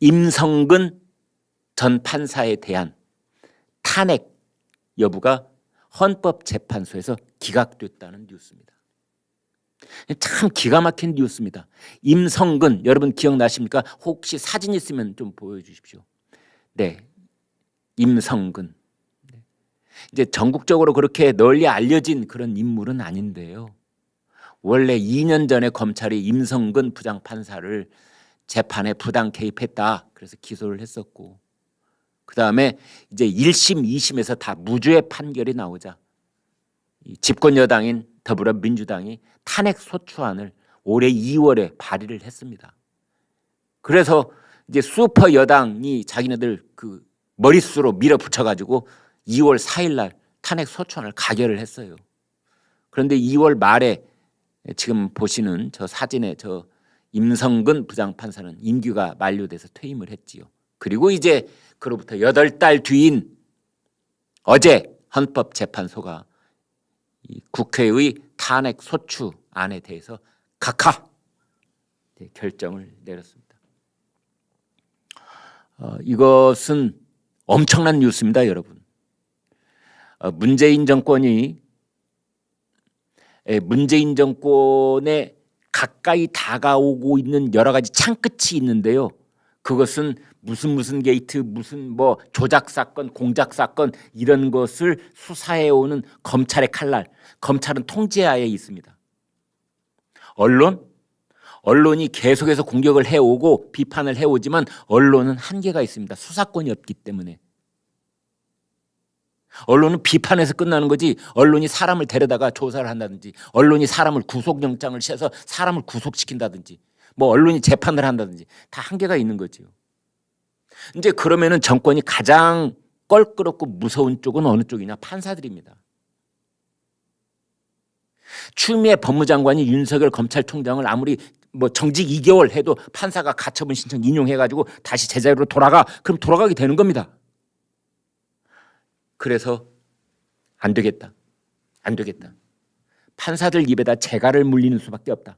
임성근 전 판사에 대한 탄핵 여부가 헌법재판소에서 기각됐다는 뉴스입니다. 참 기가 막힌 뉴스입니다. 임성근 여러분 기억나십니까? 혹시 사진 있으면 좀 보여주십시오. 네, 임성근. 이제 전국적으로 그렇게 널리 알려진 그런 인물은 아닌데요. 원래 2년 전에 검찰이 임성근 부장판사를 재판에 부당 개입했다. 그래서 기소를 했었고, 그 다음에 이제 1심, 2심에서 다 무죄의 판결이 나오자 집권 여당인 더불어민주당이 탄핵 소추안을 올해 2월에 발의를 했습니다. 그래서 이제 슈퍼 여당이 자기네들 그 머릿수로 밀어붙여가지고 2월 4일 날 탄핵 소추안을 가결을 했어요. 그런데 2월 말에 지금 보시는 저 사진에 저 임성근 부장판사는 임기가 만료돼서 퇴임을 했지요. 그리고 이제 그로부터 8달 뒤인 어제 헌법재판소가 이 국회의 탄핵 소추안에 대해서 각하 결정을 내렸습니다. 이것은 엄청난 뉴스입니다, 여러분. 문재인 정권에 가까이 다가오고 있는 여러 가지 창끝이 있는데요. 그것은 무슨 게이트, 무슨 뭐 조작 사건, 공작 사건 이런 것을 수사해 오는 검찰의 칼날, 검찰은 통제하에 있습니다. 언론이 계속해서 공격을 해오고 비판을 해오지만 언론은 한계가 있습니다. 수사권이 없기 때문에. 언론은 비판에서 끝나는 거지, 언론이 사람을 데려다가 조사를 한다든지, 언론이 사람을 구속영장을 씌워서 사람을 구속시킨다든지, 뭐 언론이 재판을 한다든지 다 한계가 있는 거죠. 이제 그러면은 정권이 가장 껄끄럽고 무서운 쪽은 어느 쪽이냐? 판사들입니다. 추미애 법무장관이 윤석열 검찰총장을 아무리 뭐 정직 2개월 해도 판사가 가처분 신청 인용해가지고 다시 제자리로 돌아가, 그럼 돌아가게 되는 겁니다. 그래서 안 되겠다. 판사들 입에다 재갈을 물리는 수밖에 없다.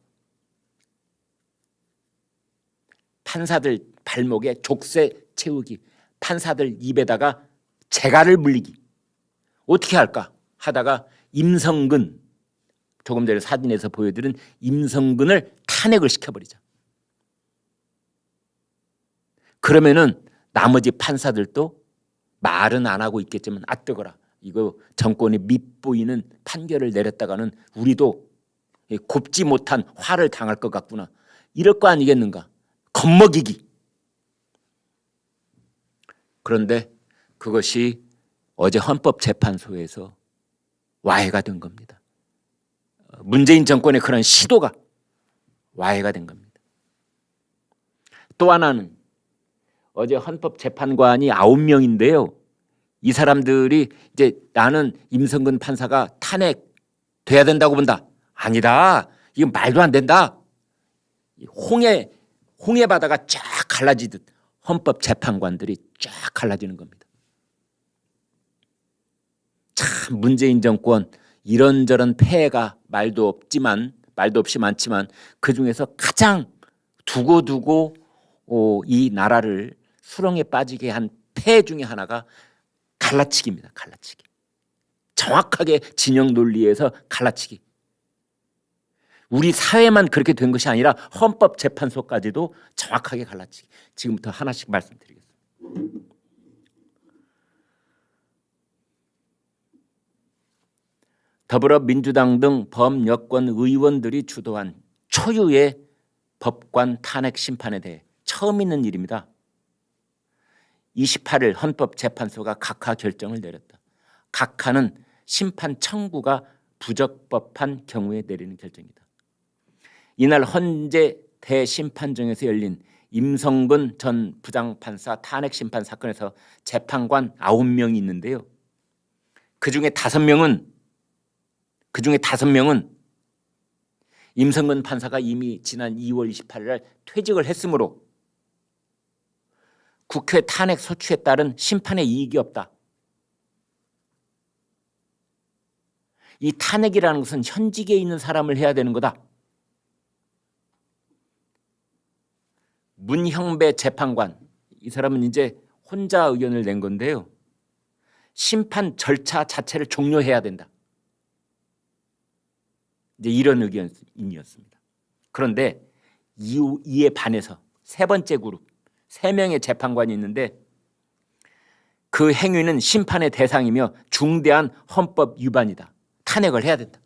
판사들 발목에 족쇄 채우기, 판사들 입에다가 재갈을 물리기. 어떻게 할까 하다가 임성근, 조금 전에 사진에서 보여드린 임성근을 탄핵을 시켜버리자. 그러면은 나머지 판사들도 말은 안 하고 있겠지만 아 뜨거라, 이거 정권이 밉보이는 판결을 내렸다가는 우리도 곱지 못한 화를 당할 것 같구나, 이럴 거 아니겠는가. 겁먹이기. 그런데 그것이 어제 헌법재판소에서 와해가 된 겁니다. 문재인 정권의 그런 시도가 와해가 된 겁니다. 또 하나는 어제 헌법재판관이 9명인데요. 이 사람들이 이제 나는 임성근 판사가 탄핵돼야 된다고 본다. 아니다. 이건 말도 안 된다. 홍해 바다가 쫙 갈라지듯 헌법재판관들이 쫙 갈라지는 겁니다. 참 문재인 정권 이런저런 폐해가 말도 없이 많지만 그중에서 가장 두고두고 이 나라를 수렁에 빠지게 한 폐해 중에 하나가 갈라치기입니다. 갈라치기. 정확하게 진영 논리에서 갈라치기. 우리 사회만 그렇게 된 것이 아니라 헌법재판소까지도 정확하게 갈라치기. 지금부터 하나씩 말씀드리겠습니다. 더불어민주당 등 범여권 의원들이 주도한 초유의 법관 탄핵 심판에 대해 처음 있는 일입니다. 28일 헌법재판소가 각하 결정을 내렸다. 각하는 심판 청구가 부적법한 경우에 내리는 결정이다. 이날 헌재 대심판정에서 열린 임성근 전 부장판사 탄핵 심판 사건에서 재판관 9명이 있는데요. 그중에 5명은 임성근 판사가 이미 지난 2월 28일 날 퇴직을 했으므로 국회 탄핵 소추에 따른 심판에 이익이 없다. 이 탄핵이라는 것은 현직에 있는 사람을 해야 되는 거다. 문형배 재판관, 이 사람은 이제 혼자 의견을 낸 건데요. 심판 절차 자체를 종료해야 된다. 이제 이런 의견이었습니다. 그런데 이에 반해서 세 번째 그룹, 3명의 재판관이 있는데 그 행위는 심판의 대상이며 중대한 헌법 위반이다. 탄핵을 해야 된다.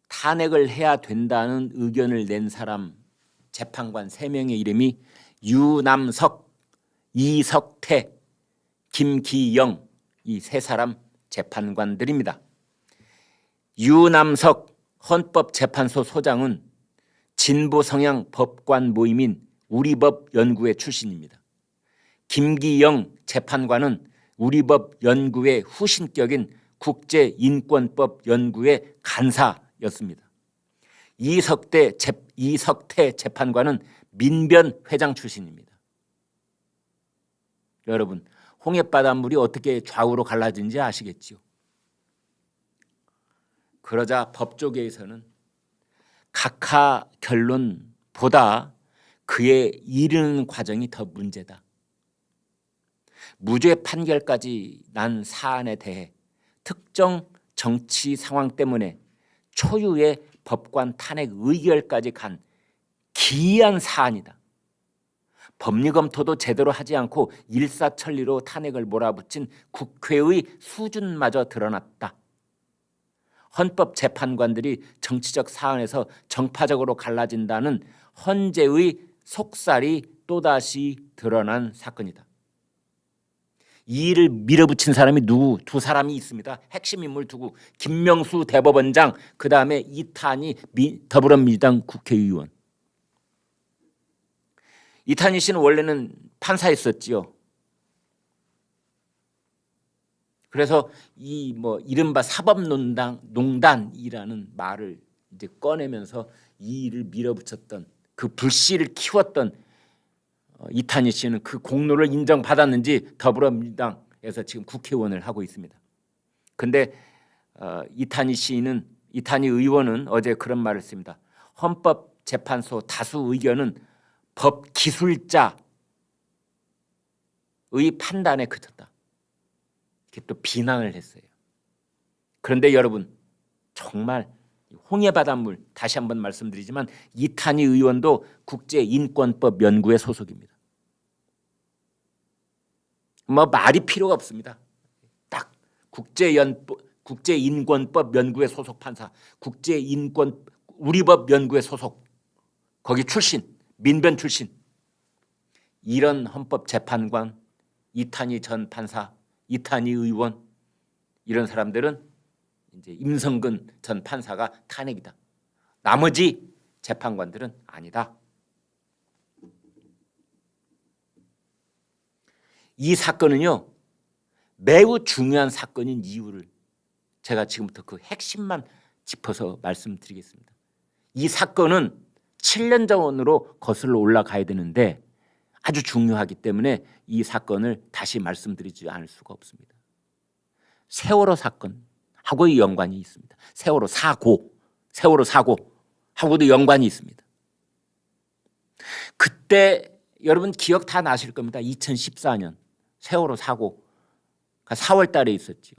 탄핵을 해야 된다는 의견을 낸 사람 재판관 3명의 이름이 유남석, 이석태, 김기영, 이 3사람 재판관들입니다. 유남석 헌법재판소 소장은 진보 성향 법관 모임인 우리법 연구회 출신입니다. 김기영 재판관은 우리법 연구회 후신격인 국제인권법 연구회 간사였습니다. 이석태 재판관은 민변 회장 출신입니다. 여러분, 홍해바닷물이 어떻게 좌우로 갈라진지 아시겠지요? 그러자 법조계에서는 각하 결론보다 그에 이르는 과정이 더 문제다. 무죄 판결까지 난 사안에 대해 특정 정치 상황 때문에 초유의 법관 탄핵 의결까지 간 기이한 사안이다. 법리 검토도 제대로 하지 않고 일사천리로 탄핵을 몰아붙인 국회의 수준마저 드러났다. 헌법재판관들이 정치적 사안에서 정파적으로 갈라진다는 헌재의 속살이 또다시 드러난 사건이다. 이 일을 밀어붙인 사람이 두 사람이 있습니다. 핵심 인물 두고 김명수 대법원장, 그다음에 이탄희 더불어민주당 국회의원. 이탄희 씨는 원래는 판사였었지요. 그래서 이 이른바 사법농단이라는 말을 이제 꺼내면서 이 일을 밀어붙였던 그 불씨를 키웠던 이탄희 씨는 그 공로를 인정받았는지 더불어민주당에서 지금 국회의원을 하고 있습니다. 그런데 이탄희 의원은 어제 그런 말을 했습니다. 헌법재판소 다수 의견은 법기술자의 판단에 그쳤다. 이렇게 또 비난을 했어요. 그런데 여러분, 정말 홍해바닷물, 다시 한번 말씀드리지만 이탄희 의원도 국제인권법 연구회 소속입니다. 말이 필요가 없습니다. 딱 국제인권법 연구회 소속 판사, 우리법 연구회 소속, 거기 출신, 민변 출신. 이런 헌법재판관, 이탄희 전 판사, 이탄희 의원, 이런 사람들은 이제 임성근 전 판사가 탄핵이다. 나머지 재판관들은 아니다. 이 사건은요, 매우 중요한 사건인 이유를 제가 지금부터 그 핵심만 짚어서 말씀드리겠습니다. 이 사건은 7년 전으로 거슬러 올라가야 되는데 아주 중요하기 때문에 이 사건을 다시 말씀드리지 않을 수가 없습니다. 세월호 사건하고의 연관이 있습니다. 세월호 사고하고도 연관이 있습니다. 그때 여러분 기억 다 나실 겁니다. 2014년 세월호 사고가 4월 달에 있었죠.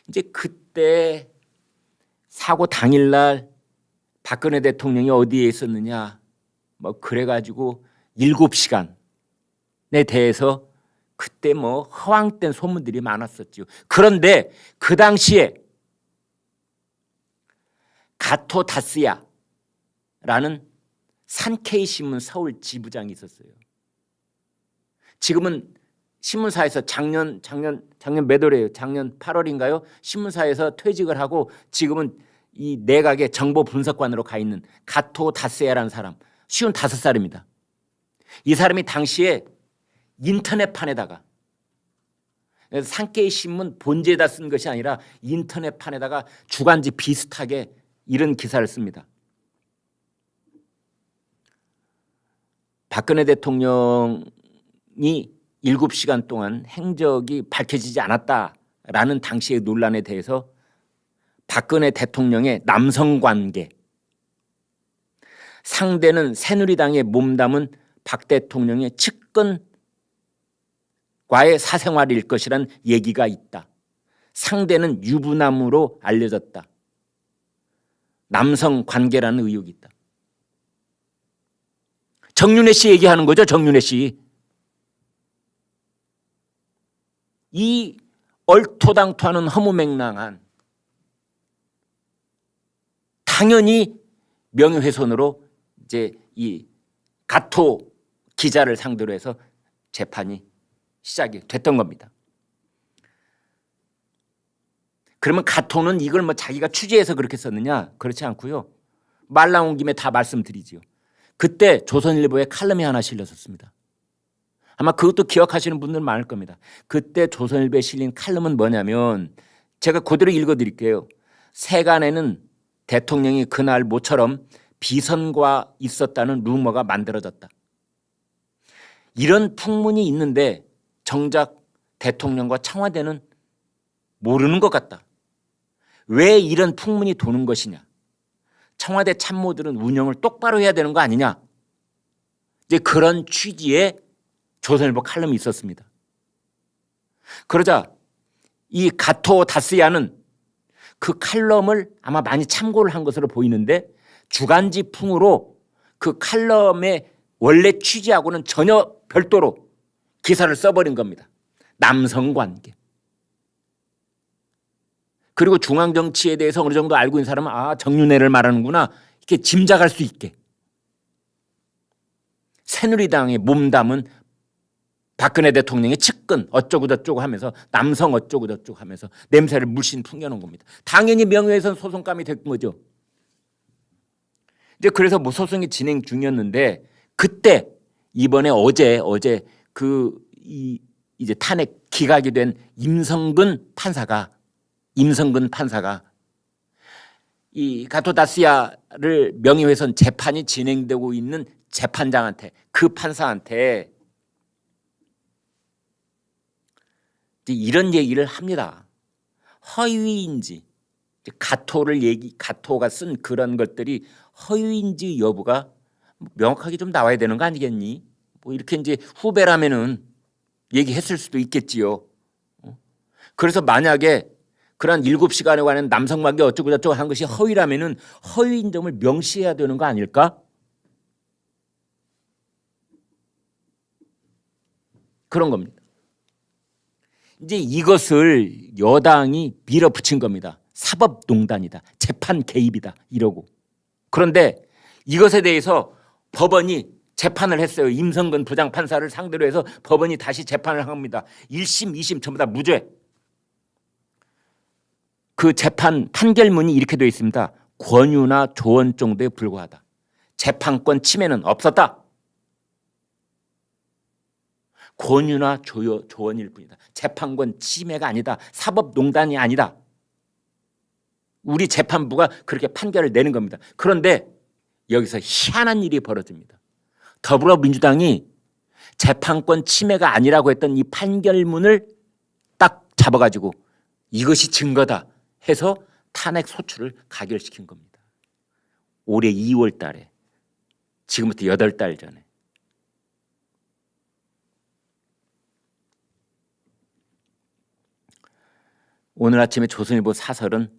이제 그때 사고 당일날 박근혜 대통령이 어디에 있었느냐, 그래가지고 7시간에 대해서 그때 허황된 소문들이 많았었죠. 그런데 그 당시에 가토 다스야라는 산케이 신문 서울 지부장이 있었어요. 지금은 신문사에서 작년 몇 월이에요? 작년 8월인가요? 신문사에서 퇴직을 하고 지금은 이 내각의 정보 분석관으로 가 있는 가토 다스야라는 사람, 55살입니다. 이 사람이 당시에 인터넷판에다가, 산케이 신문 본지에다 쓴 것이 아니라 인터넷판에다가 주간지 비슷하게 이런 기사를 씁니다. 박근혜 대통령이 7시간 동안 행적이 밝혀지지 않았다라는 당시의 논란에 대해서 박근혜 대통령의 남성 관계, 상대는 새누리당에 몸담은 박 대통령의 측근과의 사생활일 것이란 얘기가 있다. 상대는 유부남으로 알려졌다. 남성 관계라는 의혹이 있다. 정윤회 씨 얘기하는 거죠. 정윤회 씨. 이 얼토당토하는 허무맹랑한, 당연히 명예훼손으로 이제 이 가토 기자를 상대로 해서 재판이 시작이 됐던 겁니다. 그러면 가토는 이걸 뭐 자기가 취재해서 그렇게 썼느냐? 그렇지 않고요. 말 나온 김에 다 말씀드리지요. 그때 조선일보에 칼럼이 하나 실렸었습니다. 아마 그것도 기억하시는 분들 많을 겁니다. 그때 조선일보에 실린 칼럼은 뭐냐면, 제가 그대로 읽어드릴게요. 세간에는 대통령이 그날 모처럼 비선과 있었다는 루머가 만들어졌다. 이런 풍문이 있는데 정작 대통령과 청와대는 모르는 것 같다. 왜 이런 풍문이 도는 것이냐? 청와대 참모들은 운영을 똑바로 해야 되는 거 아니냐? 이제 그런 취지의 조선일보 칼럼이 있었습니다. 그러자 이 가토 다스야는 그 칼럼을 아마 많이 참고를 한 것으로 보이는데, 주간지풍으로 그 칼럼의 원래 취지하고는 전혀 별도로 기사를 써버린 겁니다. 남성관계. 그리고 중앙정치에 대해서 어느 정도 알고 있는 사람은 아, 정윤회를 말하는구나, 이렇게 짐작할 수 있게 새누리당에 몸담은 박근혜 대통령의 측근 어쩌고 저쩌고 하면서 남성 어쩌고 저쩌고 하면서 냄새를 물씬 풍겨놓은 겁니다. 당연히 명예훼손 소송감이 된 거죠. 이제 그래서 뭐 소송이 진행 중이었는데, 그때 이번에 어제 이제 탄핵 기각이 된 임성근 판사가 이 가토 다시아를 명예훼손 재판이 진행되고 있는 재판장한테, 그 판사한테 이런 얘기를 합니다. 허위인지, 가토가 쓴 그런 것들이 허위인지 여부가 명확하게 좀 나와야 되는 거 아니겠니? 뭐 이렇게 이제 후배라면은 얘기했을 수도 있겠지요. 그래서 만약에 그런 7시간에 관한 남성관계 어쩌고 저쩌고 한 것이 허위라면은 허위인 점을 명시해야 되는 거 아닐까? 그런 겁니다. 이제 이것을 여당이 밀어붙인 겁니다. 사법농단이다, 재판 개입이다 이러고. 그런데 이것에 대해서 법원이 재판을 했어요. 임성근 부장판사를 상대로 해서 법원이 다시 재판을 합니다. 1심, 2심 전부 다 무죄. 그 재판 판결문이 이렇게 되어 있습니다. 권유나 조언 정도에 불과하다. 재판권 침해는 없었다. 권유나 조언일 뿐이다. 재판권 침해가 아니다. 사법농단이 아니다. 우리 재판부가 그렇게 판결을 내는 겁니다. 그런데 여기서 희한한 일이 벌어집니다. 더불어민주당이 재판권 침해가 아니라고 했던 이 판결문을 딱 잡아가지고 이것이 증거다 해서 탄핵 소추를 가결시킨 겁니다. 올해 2월 달에, 지금부터 8달 전에. 오늘 아침에 조선일보 사설은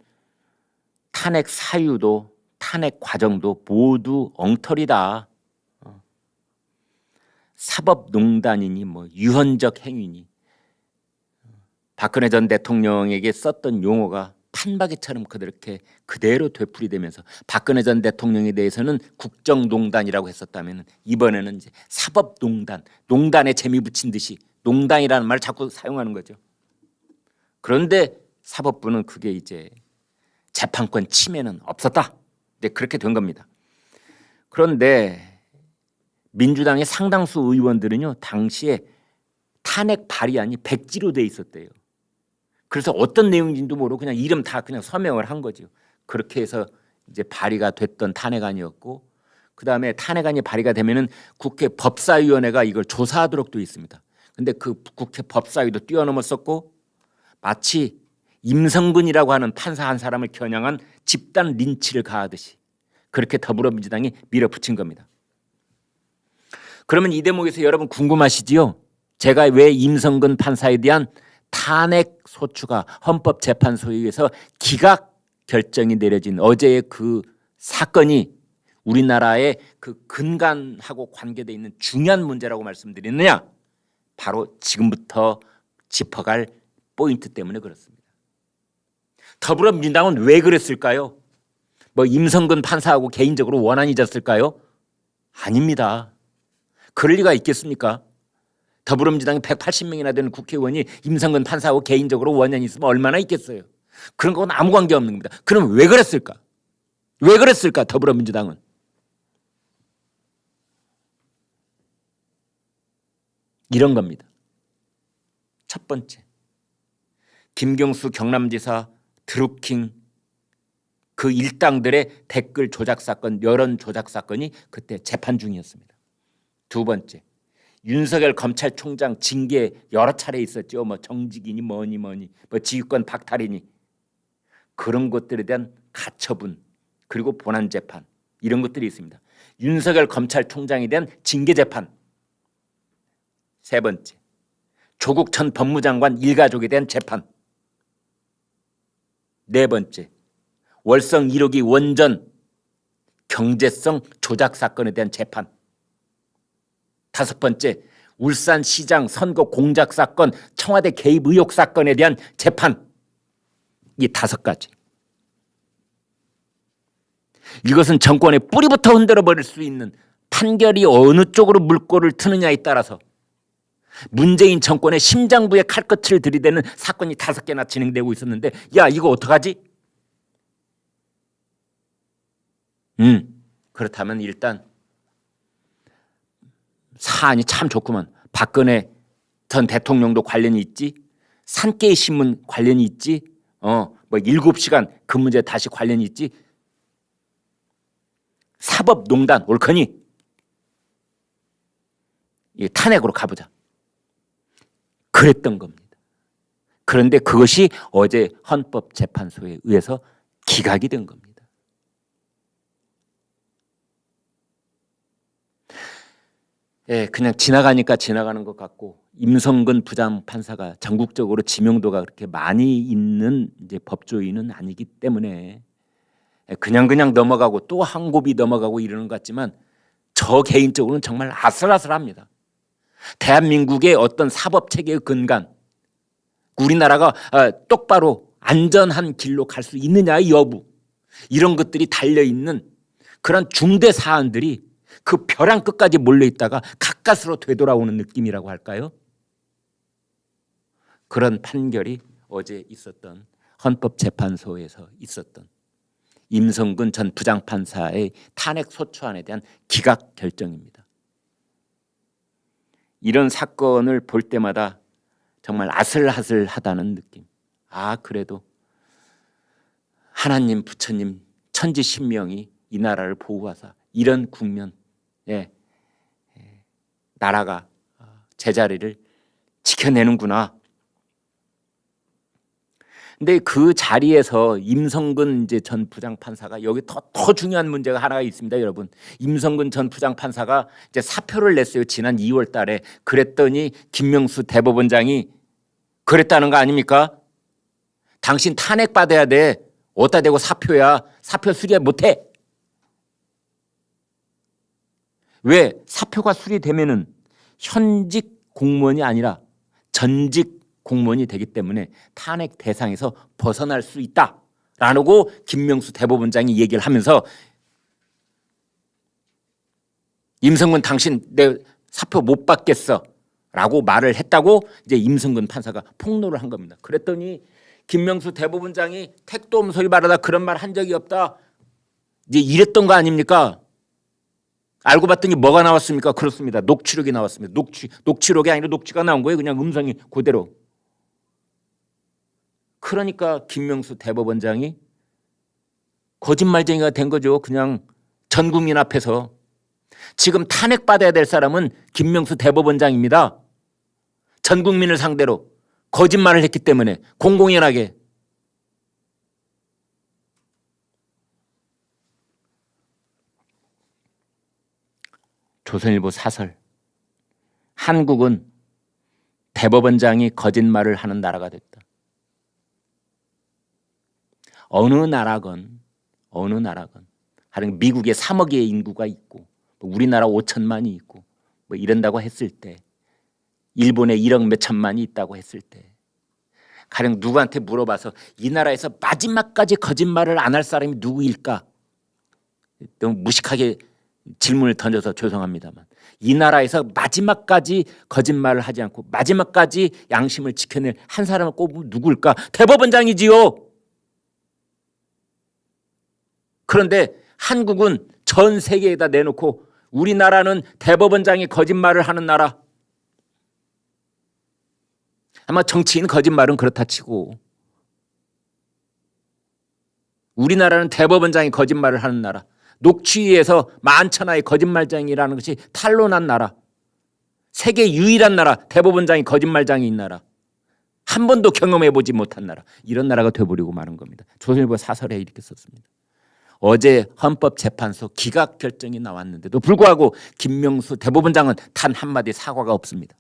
탄핵 사유도 탄핵 과정도 모두 엉터리다. 사법농단이니 뭐 유언적 행위니, 박근혜 전 대통령에게 썼던 용어가 판박이처럼 그렇게 그대로 되풀이되면서 박근혜 전 대통령에 대해서는 국정농단이라고 했었다면 이번에는 이제 사법농단, 농단에 재미 붙인 듯이 농단이라는 말을 자꾸 사용하는 거죠. 그런데 사법부는 그게 이제 재판권 침해는 없었다. 네, 그렇게 된 겁니다. 그런데 민주당의 상당수 의원들은요, 당시에 탄핵 발의안이 백지로 돼 있었대요. 그래서 어떤 내용인지도 모르고 그냥 이름 다 그냥 서명을 한 거죠. 그렇게 해서 이제 발의가 됐던 탄핵안이었고, 그 다음에 탄핵안이 발의가 되면은 국회 법사위원회가 이걸 조사하도록 돼 있습니다. 근데 그 국회 법사위도 뛰어넘었었고, 마치 임성근이라고 하는 판사 한 사람을 겨냥한 집단 린치를 가하듯이 그렇게 더불어민주당이 밀어붙인 겁니다. 그러면 이 대목에서 여러분 궁금하시지요? 제가 왜 임성근 판사에 대한 탄핵 소추가 헌법재판소에 의해서 기각 결정이 내려진 어제의 그 사건이 우리나라의 그 근간하고 관계되어 있는 중요한 문제라고 말씀드리느냐? 바로 지금부터 짚어갈 포인트 때문에 그렇습니다. 더불어민주당은 왜 그랬을까요? 뭐 임성근 판사하고 개인적으로 원한이 졌을까요? 아닙니다. 그럴 리가 있겠습니까? 더불어민주당이 180명이나 되는 국회의원이 임성근 판사하고 개인적으로 원한이 있으면 얼마나 있겠어요? 그런 건 아무 관계 없는 겁니다. 그럼 왜 그랬을까? 왜 그랬을까? 더불어민주당은. 이런 겁니다. 첫 번째, 김경수 경남지사 드루킹 그 일당들의 댓글 조작 사건, 여론 조작 사건이 그때 재판 중이었습니다. 두 번째, 윤석열 검찰총장 징계 여러 차례 있었죠. 뭐 정직이니 뭐니 뭐 지휘권 박탈이니 그런 것들에 대한 가처분 그리고 본안 재판 이런 것들이 있습니다. 윤석열 검찰총장에 대한 징계 재판. 세 번째, 조국 전 법무장관 일가족에 대한 재판. 네 번째, 월성 1호기 원전 경제성 조작 사건에 대한 재판. 다섯 번째, 울산시장 선거 공작 사건 청와대 개입 의혹 사건에 대한 재판. 이 다섯 가지. 이것은 정권의 뿌리부터 흔들어 버릴 수 있는 판결이 어느 쪽으로 물꼬를 트느냐에 따라서 문재인 정권의 심장부에 칼끝을 들이대는 사건이 5개나 진행되고 있었는데 야 이거 어떡하지? 그렇다면 일단 사안이 참 좋구만. 박근혜 전 대통령도 관련이 있지. 산케이 신문 관련이 있지. 뭐 7시간 그 문제 다시 관련이 있지. 사법농단 옳거니 탄핵으로 가보자. 그랬던 겁니다. 그런데 그것이 어제 헌법재판소에 의해서 기각이 된 겁니다. 그냥 지나가니까 지나가는 것 같고 임성근 부장판사가 전국적으로 지명도가 그렇게 많이 있는 이제 법조인은 아니기 때문에 그냥 넘어가고 또 한 곱이 넘어가고 이러는 것 같지만 저 개인적으로는 정말 아슬아슬합니다. 대한민국의 어떤 사법체계의 근간, 우리나라가 똑바로 안전한 길로 갈 수 있느냐의 여부, 이런 것들이 달려있는 그런 중대 사안들이 그 벼랑 끝까지 몰려있다가 가까스로 되돌아오는 느낌이라고 할까요? 그런 판결이 어제 있었던 헌법재판소에서 있었던 임성근 전 부장판사의 탄핵 소추안에 대한 기각 결정입니다. 이런 사건을 볼 때마다 정말 아슬아슬하다는 느낌. 그래도 하나님, 부처님, 천지신명이 이 나라를 보호하사 이런 국면에 나라가 제자리를 지켜내는구나. 근데 그 자리에서 임성근 이제 전 부장판사가 여기 더 중요한 문제가 하나가 있습니다, 여러분. 임성근 전 부장판사가 이제 사표를 냈어요. 지난 2월 달에. 그랬더니 김명수 대법원장이 그랬다는 거 아닙니까? 당신 탄핵받아야 돼. 어디다 대고 사표야. 사표 수리 못해. 왜? 사표가 수리되면은 현직 공무원이 아니라 전직 공무원이 되기 때문에 탄핵 대상에서 벗어날 수 있다라고 김명수 대법원장이 얘기를 하면서 임성근 당신 내 사표 못 받겠어 라고 말을 했다고 이제 임성근 판사가 폭로를 한 겁니다. 그랬더니 김명수 대법원장이 택도 없는 소리 말하다 그런 말 한 적이 없다. 이제 이랬던 거 아닙니까? 알고 봤더니 뭐가 나왔습니까? 그렇습니다. 녹취록이 나왔습니다. 녹취록이 아니라 녹취가 나온 거예요. 그냥 음성이 그대로. 그러니까 김명수 대법원장이 거짓말쟁이가 된 거죠. 그냥 전 국민 앞에서. 지금 탄핵받아야 될 사람은 김명수 대법원장입니다. 전 국민을 상대로 거짓말을 했기 때문에 공공연하게. 조선일보 사설. 한국은 대법원장이 거짓말을 하는 나라가 됐다. 어느 나라건 하여튼 미국에 3억의 인구가 있고 우리나라 5천만이 있고 뭐 이런다고 했을 때, 일본에 1억 몇천만이 있다고 했을 때, 가령 누구한테 물어봐서 이 나라에서 마지막까지 거짓말을 안 할 사람이 누구일까? 너무 무식하게 질문을 던져서 죄송합니다만, 이 나라에서 마지막까지 거짓말을 하지 않고 마지막까지 양심을 지켜낼 한 사람을 꼽으면 누구일까? 대법원장이지요. 그런데 한국은 전 세계에다 내놓고 우리나라는 대법원장이 거짓말을 하는 나라. 아마 정치인 거짓말은 그렇다 치고 우리나라는 대법원장이 거짓말을 하는 나라. 녹취에서 만천하의 거짓말장이라는 것이 탄로난 나라. 세계 유일한 나라. 대법원장이 거짓말장인 나라. 한 번도 경험해보지 못한 나라. 이런 나라가 돼버리고 마는 겁니다. 조선일보 사설에 이렇게 썼습니다. 어제 헌법재판소 기각 결정이 나왔는데도 불구하고 김명수 대법원장은 단 한마디 사과가 없습니다.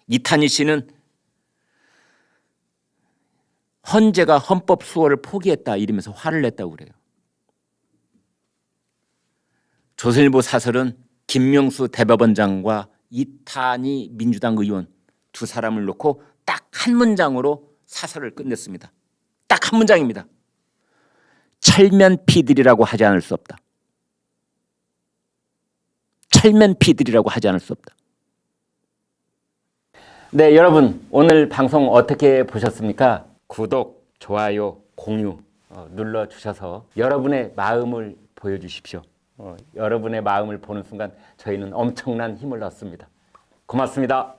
이탄희 씨는 헌재가 헌법 수호를 포기했다 이러면서 화를 냈다고 그래요. 조선일보 사설은 김명수 대법원장과 이탄희 민주당 의원 두 사람을 놓고 딱 한 문장으로 사설을 끝냈습니다. 딱 한 문장입니다. 철면피들이라고 하지 않을 수 없다. 철면피들이라고 하지 않을 수 없다. 네, 여러분 오늘 방송 어떻게 보셨습니까? 구독, 좋아요, 공유 눌러주셔서 여러분의 마음을 보여주십시오. 여러분의 마음을 보는 순간 저희는 엄청난 힘을 얻습니다. 고맙습니다.